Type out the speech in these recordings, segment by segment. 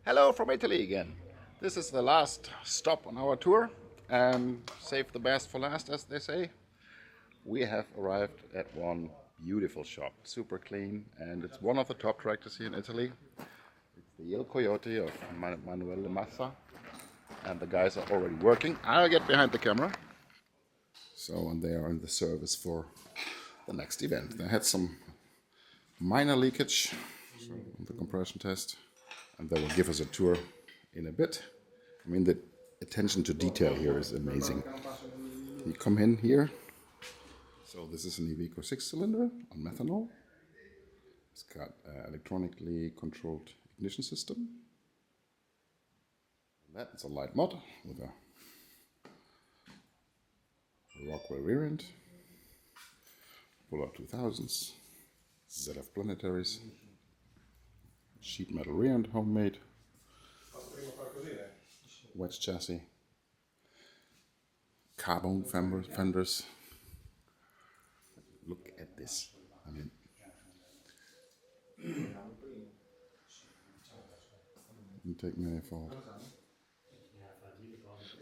Hello from Italy again. This is the last stop on our tour, and save the best for last, as they say. We have arrived at one beautiful shop, super clean, and it's one of the top tractors here in Italy. It's the Il Coyote of Manuel Massa, and the guys are already working. I'll get behind the camera. So, and they are in the service for the next event. They had some minor leakage on the compression test, and they will give us a tour in a bit. I mean, the attention to detail here is amazing. You come in here. So this is an Iveco 6-cylinder on methanol. It's got an electronically controlled ignition system. That's a light mod with a Rockwell rear end, Polar 2000s, ZF planetaries, sheet metal rear end, homemade, wedge chassis, carbon fenders. Look at this. I mean, didn't take me any fault.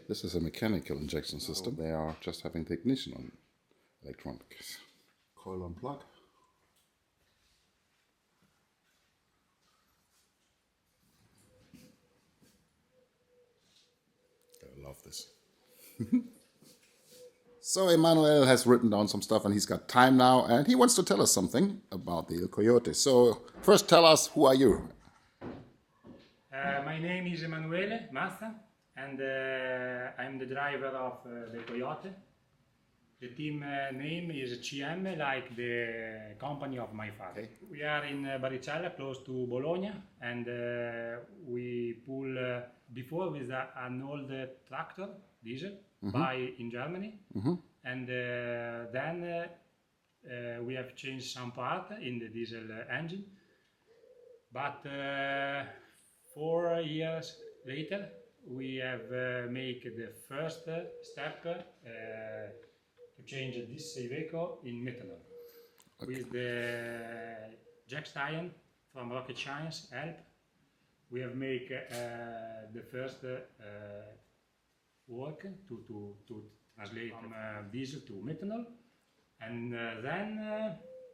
This is a mechanical injection system. They are just having the ignition on electronics. Coil on plug. I love this. So Emmanuel has written down some stuff, and he's got time now, and he wants to tell us something about the Il Coyote. So first tell us, who are you? My name is Emanuele Massa, and I'm the driver of the Coyote. The team name is CM, like the company of my father. Okay. We are in Baricella, close to Bologna, and we pull before with an old tractor, diesel, buy in Germany, and then we have changed some part in the diesel engine, but 4 years later we have made the first step to change this Iveco in methanol. Okay. With the Jack Stein from Rocket Science help, we have made the first work to translate from diesel to methanol, and then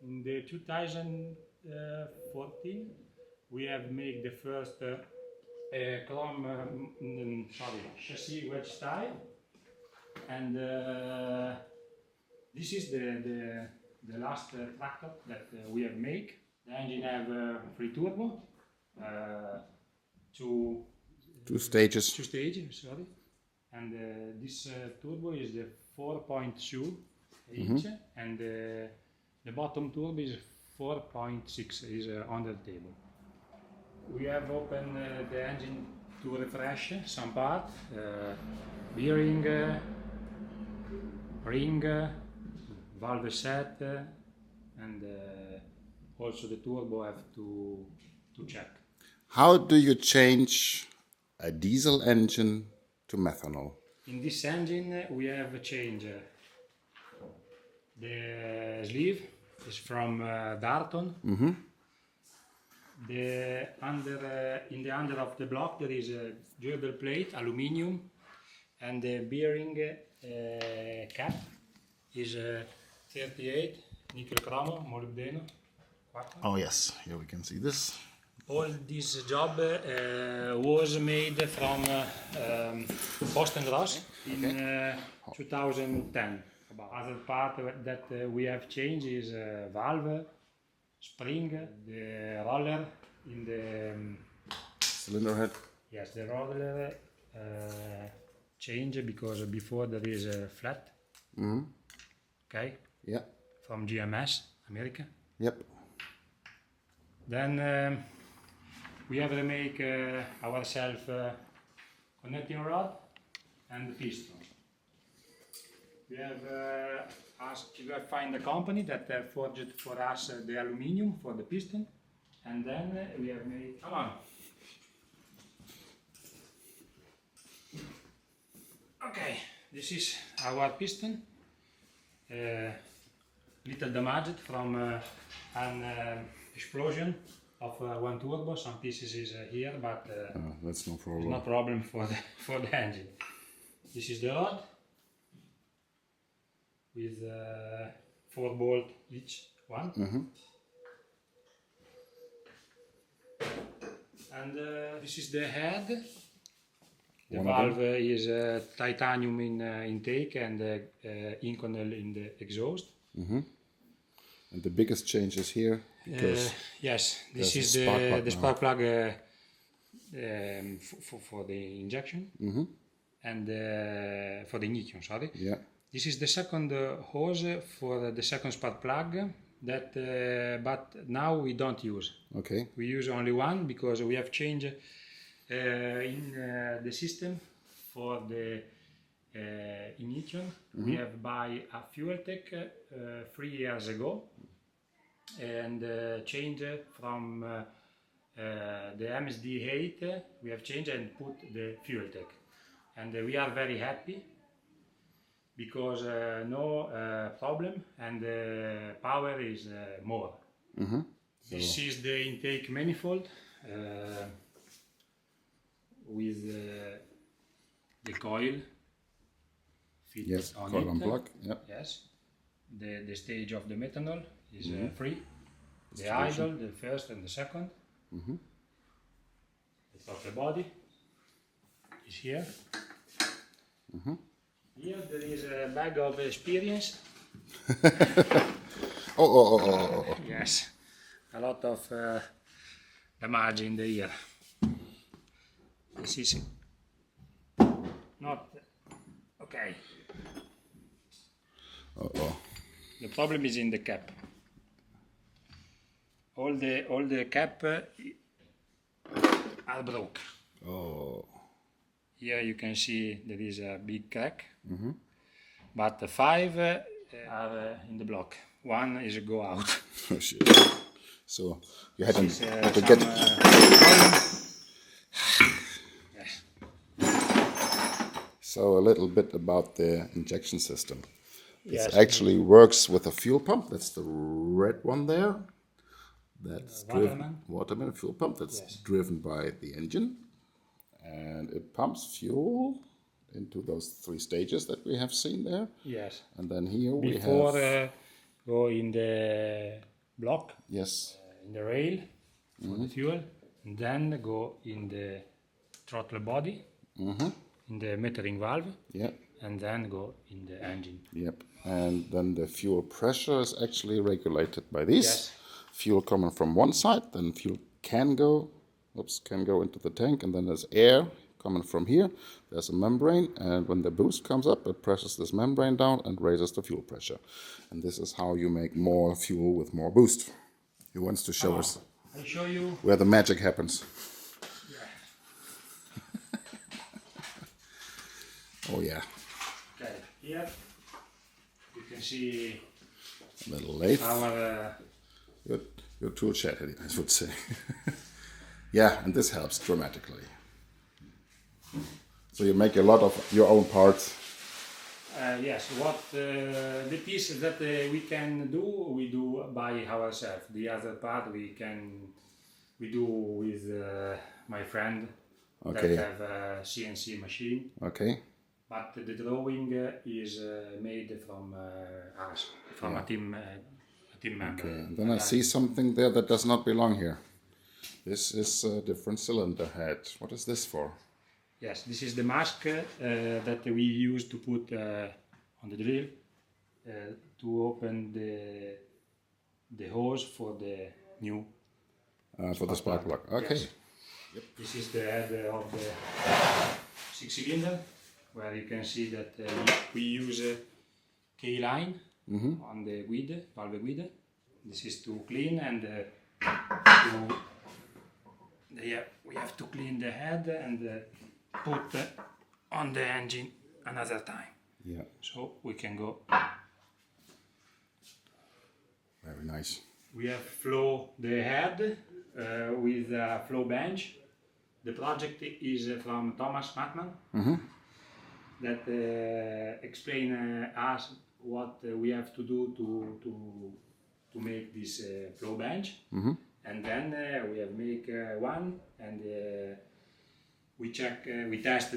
in the 2014 we have made the first chrome chassis wedge style, and this is the last tractor that we have made. The engine have 3 turbo, two stages, sorry. And this turbo is the 4.2 inch, and the bottom turbo is 4.6, is under the table. We have opened the engine to refresh some part, bearing, ring, valve set, and also the turbo have to check. How do you change a diesel engine to methanol? In this engine we have changed the sleeve is from Darton. The in the under of the block there is a durable plate, aluminium, and the bearing cap is 38 nickel chromo molybdeno. Oh yes, here we can see this. All this job was made from Post and Ross in 2010. Other part that we have changed is valve, spring, the roller in the cylinder head. Yes, the roller change because before there is a flat. Okay. Yeah. From GMS, America. Yep. Then we have to make ourselves connecting rod and the piston. We have asked to find a company that forged for us the aluminium for the piston, and then we have made. Come on. Okay, this is our piston. Little damaged from an explosion of one turbo. Some pieces is here, but that's no problem. it's no problem for the engine. This is the rod with 4 bolts each one. And this is the head. The valve is titanium in intake and Inconel in the exhaust. And the biggest change is here because yes, this is the spark plug for the injection and for the ignition. Sorry. Yeah. This is the second hose for the second spark plug that, but now we don't use. Okay. We use only one because we have changed in the system for the ignition. We have buy a fuel tech 3 years ago and changed from the MSD8. We have changed and put the fuel tech, and we are very happy because no problem and power is more. This is the intake manifold with the coil fit on coil it. on plug. Yeah. Yes, the stage of the methanol is free. The idle, the first and the second. The throttle body is here. Here there is a bag of experience. Oh. Yes, a lot of damage in the ear. This is not okay. The problem is in the cap. All the cap are broke. Oh. Here you can see there is a big crack, but the 5 are in the block. 1 is go out. Oh shit. So you had to Some, get. Yes. So a little bit about the injection system. Yes. It actually works with a fuel pump. That's the red one there. That's Waterman fuel pump. That's driven by the engine, and it pumps fuel into those 3 stages that we have seen there. Yes. And then here we have go in the block. Yes. In the rail for the fuel, and then go in the throttle body, in the metering valve, and then go in the engine. Yep. And then the fuel pressure is actually regulated by this. Yes. Fuel coming from one side, then fuel can go into the tank, and then there's air coming from here. There's a membrane, and when the boost comes up, it presses this membrane down and raises the fuel pressure. And this is how you make more fuel with more boost. He wants to show us I'll show you where the magic happens. Oh yeah. Okay, here you can see A little lathe. our Your tool shed, I would say. Yeah, and this helps dramatically. So you make a lot of your own parts. yes, what the piece that we can do, we do by ourselves. The other part we do with my friend that have a CNC machine. Okay. But the drawing is made from us, from a team member. Okay, and then I see something there that does not belong here. This is a different cylinder head. What is this for? Yes, this is the mask that we use to put on the drill to open the hose for the new for the spark plug. Okay. Yes. Yep. This is the head of the 6-cylinder, where you can see that we use a K-line on the guide, valve guide. This is to clean and we have to clean the head and put on the engine another time. Yeah. So we can go. Very nice. We have flow the head with a flow bench. The project is from Thomas Matman that explain us what we have to do to make this flow bench. and then we have make one, and we check, we test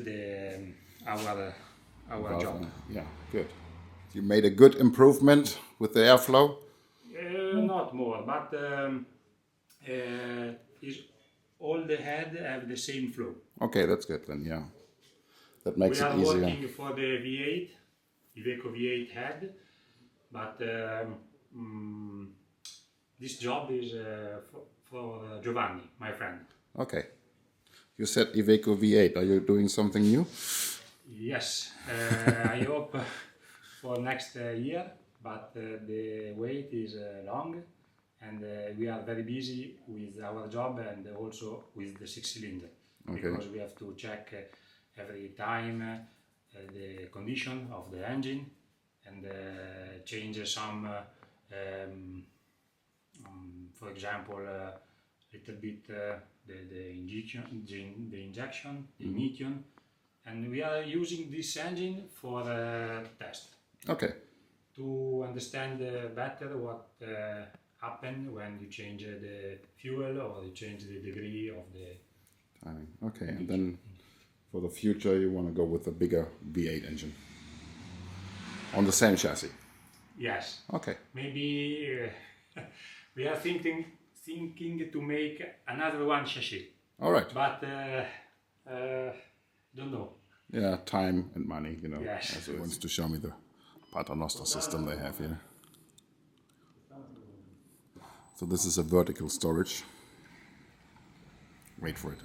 our job. Yeah, good. You made a good improvement with the airflow? Not more, but is all the head have the same flow. Okay, that's good then, yeah. That makes it easier. We are working for the V8, Iveco V8 head, but this job is for Giovanni, my friend. Okay. You said Iveco V8. Are you doing something new? Yes, I hope for next year, but the wait is long, and we are very busy with our job and also with the 6-cylinder, because we have to check every time the condition of the engine and change some, for example, little bit the injection, the ignition, and we are using this engine for test. Okay. To understand better what happens when you change the fuel or you change the degree of the timing. Okay, and then for the future you want to go with a bigger V8 engine on the same chassis. Yes. Okay. Maybe we are thinking to make another one chassis. All right. But don't know. Yeah, time and money, you know. Yes. As he wants to show me the Paternoster system they have here. So this is a vertical storage. Wait for it.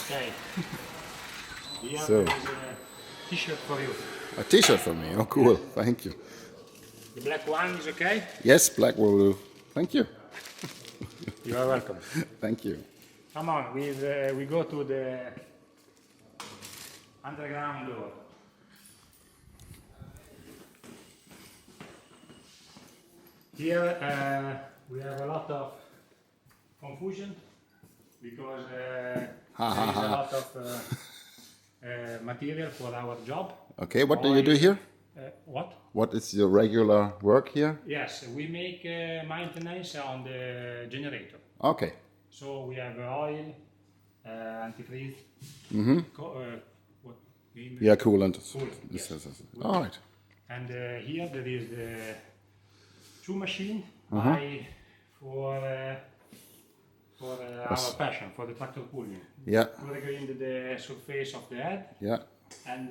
Okay. Here So. is a t-shirt for you. A t-shirt for me. Oh, cool. Thank you. The black one is okay? Yes, black will do. Thank you. You are welcome. Thank you. Come on, we go to the underground door. Here we have a lot of confusion because there is a lot of material for our job. Okay, what do you do here? What? What is your regular work here? Yes, we make maintenance on the generator. Okay. So we have oil, antifreeze, what name? Yeah, coolant. Yes. All right. And here there is the two machine for our passion, for the tractor pulling. Yeah. To grind the surface of the head. Yeah. And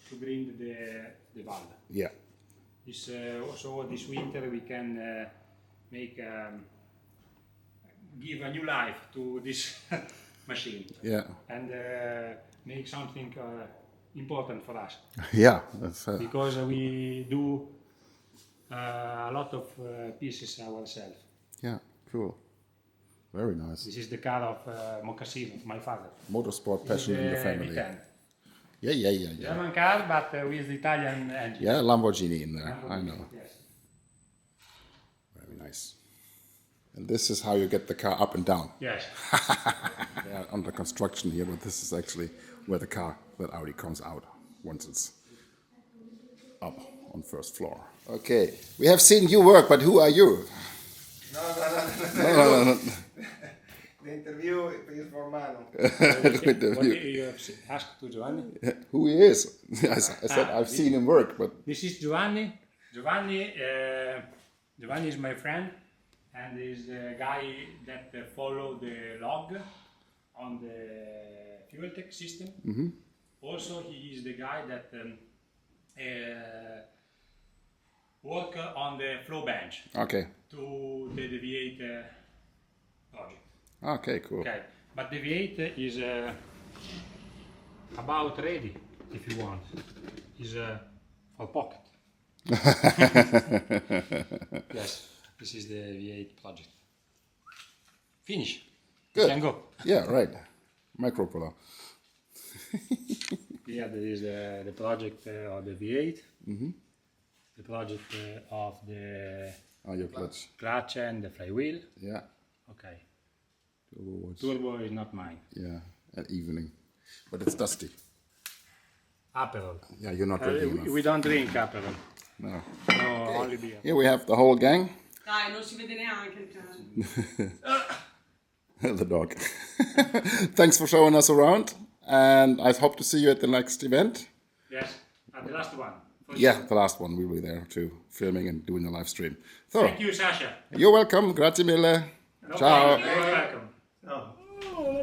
to grind the valve. Yeah. This, so this winter we can make give a new life to this machine. Yeah. And make something important for us. Yeah. That's, Because we do a lot of pieces ourselves. Yeah. Cool. Very nice. This is the car of Mocasino, my father. Motorsport passion in the family. V10. Yeah. German car, but with Italian engine. Yeah, Lamborghini in there. Lamborghini, I know. Yes. Very nice. And this is how you get the car up and down. Yes. They are under construction here, but this is actually where the car, that Audi, comes out once it's up on first floor. Okay, we have seen you work, but who are you? No. The interview is for Manu. What you have asked to Giovanni? Who he is? I said I've seen him work, but This is Giovanni. Giovanni is my friend, and is the guy that follow the log on the fuel tech system. Also, he is the guy that work on the flow bench okay. to the V8 project. Okay, cool. Okay, but the V8 is about ready, if you want. Is for pocket. Yes, this is the V8 project. Finish. Good. You can go. Yeah, right. Micropolar. Here there is the project of the V8. The project of the Oh, your clutch. clutch and the flywheel. Yeah. Okay. Turbo was, Turbo is not mine. yeah, at evening. But it's dusty. Aperol. Yeah, you're not ready enough. We don't drink Aperol. No. No, only beer. Here we have the whole gang. Dai, non si vede neanche il cane. The dog. Thanks for showing us around. And I hope to see you at the next event. Yes, at the last one. Yeah, the last one. We'll be there too, filming and doing a live stream. So, Thank you, Sasha. you're welcome. Grazie mille. No Ciao. problem. You're welcome. No. Oh,